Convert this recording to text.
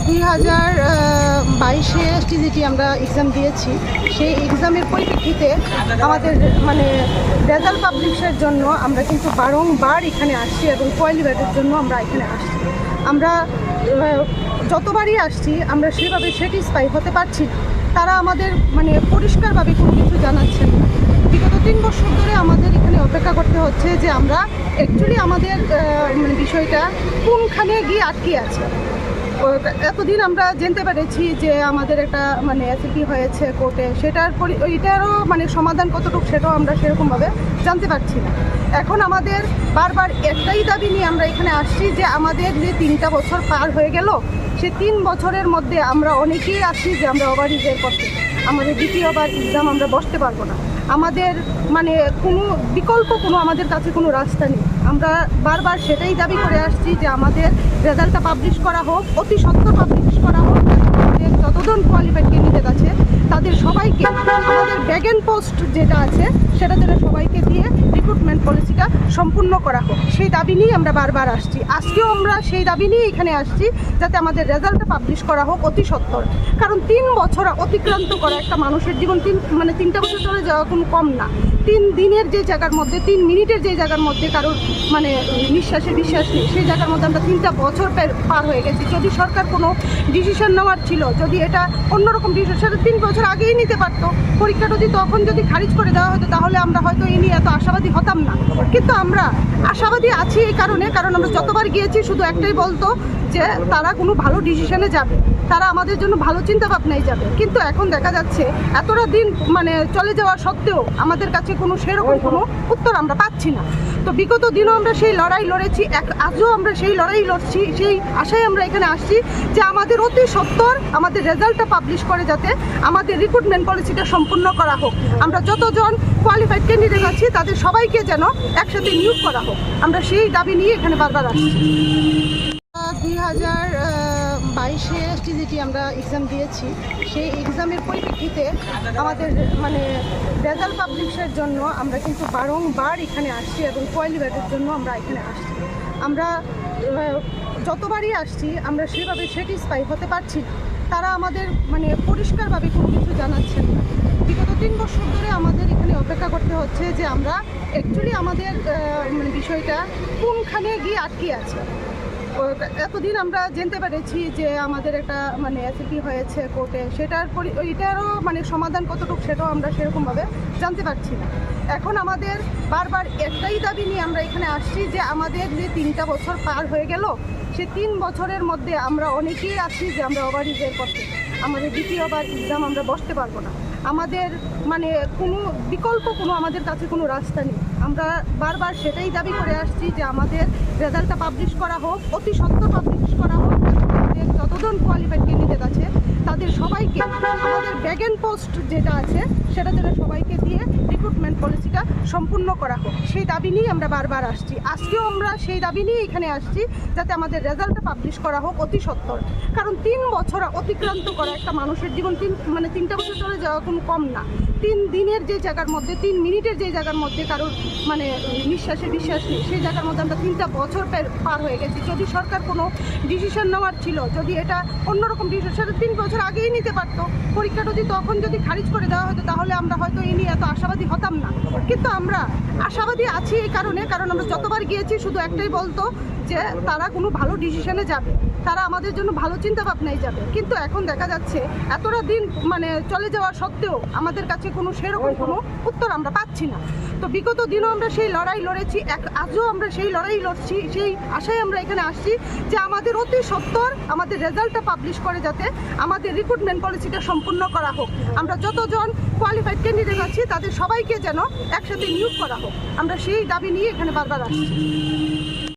2022-এ TGT আমরা exam দিয়েছি। সেই এক্সামের পরিপ্রেক্ষিতে আমাদের রেজাল্ট পাবলিশের জন্য আমরা কিন্তু বারংবার এখানে আসছি এবং কোয়ালিফাইডের জন্য আমরা এখানে আসছি। আমরা যতবারই আসছি আমরা সেভাবে স্যাটিসফাই হতে পারছি না। তারা আমাদের পরিষ্কারভাবে কোনো কিছু জানাচ্ছেন না। বিগত 3 বছর ধরে আমাদের এখানে অপেক্ষা করতে হচ্ছে যে আমরা অ্যাকচুয়ালি আমাদের বিষয়টা কোনখানে গিয়ে আটকে আছে। এতদিন আমরা জানতে পেরেছি যে আমাদের একটা এসএপি হয়েছে কোর্টে, এটারও সমাধান কতটুকু সেটাও আমরা সেরকমভাবে জানতে পারছি না। এখন আমাদের বারবার একটাই দাবি নিয়ে আমরা এখানে আসছি যে আমাদের যে 3টা বছর পার হয়ে গেল, সে 3 বছরের মধ্যে আমরা অনেকেই আছি যে আমরা ওভাররিজের করতে আমাদের দ্বিতীয়বার এক্সাম আমরা বসতে পারবো না। আমাদের কোনো বিকল্প আমাদের কাছে কোনো রাস্তা নেই। আমরা বারবার সেটাই দাবি করে আসছি যে আমাদের রেজাল্টটা পাবলিশ করা হোক, অতি সত্বর পাবলিশ করা হোক। আমাদের যতজন কোয়ালিফাইড ক্যান্ডিডেট আছে তাদের সবাইকে আমাদের ব্যাগেন পোস্ট যেটা আছে সেটা যেন সবাইকে দিয়ে রিক্রুটমেন্ট পলিসিটা সম্পূর্ণ করা হোক, সেই দাবি নিয়েই আমরা বারবার আসছি। আজকেও আমরা সেই দাবি নিয়ে এখানে আসছি যাতে আমাদের রেজাল্টটা পাবলিশ করা হোক অতি সত্বর। কারণ 3 বছর অতিক্রান্ত করা একটা মানুষের জীবন 3টা বছর চলে যাওয়া কোনো কম না। 3 দিনের যে জায়গার মধ্যে 3 মিনিটের যে জায়গার মধ্যে কারোর নিঃশ্বাসে বিশ্বাস নেই, সেই জায়গার মধ্যে আমরা 3টা বছর পার হয়ে গেছি। যদি সরকার কোনো ডিসিশন নেওয়ার ছিল, যদি এটা অন্যরকম ডিসিশন, সেটা 3 বছর আগেই নিতে পারতো। পরীক্ষাটা যদি তখন যদি খারিজ করে দেওয়া হতো তাহলে আমরা হয়তো এই নিয়ে এত আশাবাদী হতাম না। কিন্তু আমরা আশাবাদী আছি এই কারণে, কারণ আমরা যতবার গিয়েছি শুধু একটাই বলতো যে তারা কোনো ভালো ডিসিশনে যাবে, তারা আমাদের জন্য ভালো চিন্তা ভাবনাই যাবে। কিন্তু এখন দেখা যাচ্ছে এতটা দিন চলে যাওয়া সত্ত্বেও আমাদের কাছে কোনো সেরকম কোনো উত্তর আমরা পাচ্ছি না। তো বিগত দিনও আমরা সেই লড়াই লড়েছি, আজও আমরা সেই লড়াই লড়ছি। সেই আশায় আমরা এখানে আসছি যে আমাদের অতি সত্বর আমাদের রেজাল্টটা পাবলিশ করে যাতে আমাদের রিক্রুটমেন্ট পলিসিটা সম্পূর্ণ করা হোক। আমরা যতজন কোয়ালিফাইড ক্যান্ডিডেট আছি তাদের সবাইকে যেন একসাথে নিয়োগ করা হোক, আমরা সেই দাবি নিয়ে এখানে বারবার আসছি। 2022-এ টিজিটি আমরা এক্সাম দিয়েছি। সেই এক্সামের পরিপ্রেক্ষিতে আমাদের রেজাল্ট পাবলিশের জন্য আমরা কিন্তু বারংবার এখানে আসছি এবং কোয়ালিফাইডের জন্য আমরা এখানে আসছি। আমরা যতবারই আসছি আমরা সেভাবে স্যাটিসফাই হতে পারছি না। তারা আমাদের পরিষ্কারভাবে কোনো কিছু জানাচ্ছেন না। বিগত 3 বছর ধরে আমাদের এখানে অপেক্ষা করতে হচ্ছে যে আমরা অ্যাকচুয়ালি আমাদের বিষয়টা কোনখানে গিয়ে আটকে আছে। এতদিন আমরা জানতে পেরেছি যে আমাদের একটা এসএপি হয়েছে কোর্টে, এটারও সমাধান কতটুকু সেটাও আমরা সেরকমভাবে জানতে পারছি না। এখন আমাদের বারবার একটাই দাবি নিয়ে আমরা এখানে আসছি যে আমাদের যে 3টা বছর পার হয়ে গেল, সে 3 বছরের মধ্যে আমরা অনেকেই আছি যে আমরা ওভাররিজের করতে আমাদের দ্বিতীয়বার এক্সাম আমরা বসতে পারবো না। আমাদের কোনো বিকল্প আমাদের কাছে কোনো রাস্তা নেই। আমরা বারবার সেটাই দাবি করে আসছি যে আমাদের রেজাল্টটা পাবলিশ করা হোক, অতি সত্বর পাবলিশ করা হোক। আমাদের যতজন কোয়ালিফাইড ক্যান্ডিডেট আছে তাদের সবাইকে আমাদের ব্যাগেন পোস্ট যেটা আছে সেটা যেন সবাইকে দিয়ে রিক্রুটমেন্ট পলিসিটা সম্পূর্ণ করা হোক, সেই দাবি নিয়েই আমরা বারবার আসছি। আজকেও আমরা সেই দাবি নিয়ে এখানে আসছি যাতে আমাদের রেজাল্টটা পাবলিশ করা হোক অতি সত্বর। কারণ 3 বছর অতিক্রান্ত করা একটা মানুষের জীবন 3টা বছর চলে যাওয়া কোনো কম না। 3 দিনের যে জায়গার মধ্যে 3 মিনিটের যে জায়গার মধ্যে কারোর নিঃশ্বাসে বিশ্বাস নেই, সেই জায়গার মধ্যে আমরা 3টা বছর পার হয়ে গেছি। যদি সরকার কোনো ডিসিশন নেওয়ার ছিল, যদি এটা অন্যরকম ডিসিশন, সেটা 3 বছর আগেই নিতে পারতো। পরীক্ষাটা যদি তখন যদি খারিজ করে দেওয়া হতো তাহলে আমরা হয়তো এই নিয়ে এত আশাবাদী হতাম না। কিন্তু আমরা আশাবাদী আছি এই কারণে, কারণ আমরা যতবার গিয়েছি শুধু একটাই বলতো যে তারা কোনো ভালো ডিসিশনে যাবে, তারা আমাদের জন্য ভালো চিন্তা ভাবনাই যাবে। কিন্তু এখন দেখা যাচ্ছে এতটা দিন চলে যাওয়া সত্ত্বেও আমাদের কাছে কোনো সেরকম কোনো উত্তর আমরা পাচ্ছি না। তো বিগত দিনও আমরা সেই লড়াই লড়েছি, আজও আমরা সেই লড়াই লড়ছি। সেই আশায় আমরা এখানে আসছি যে আমাদের অতি সত্বর আমাদের রেজাল্টটা পাবলিশ করে যাতে আমাদের রিক্রুটমেন্ট পলিসিটা সম্পূর্ণ করা হোক। আমরা যতজন কোয়ালিফাইড ক্যান্ডিডেট আছি তাদের সবাইকে যেন একসাথে নিয়োগ করা হোক, আমরা সেই দাবি নিয়ে এখানে বারবার আসছি।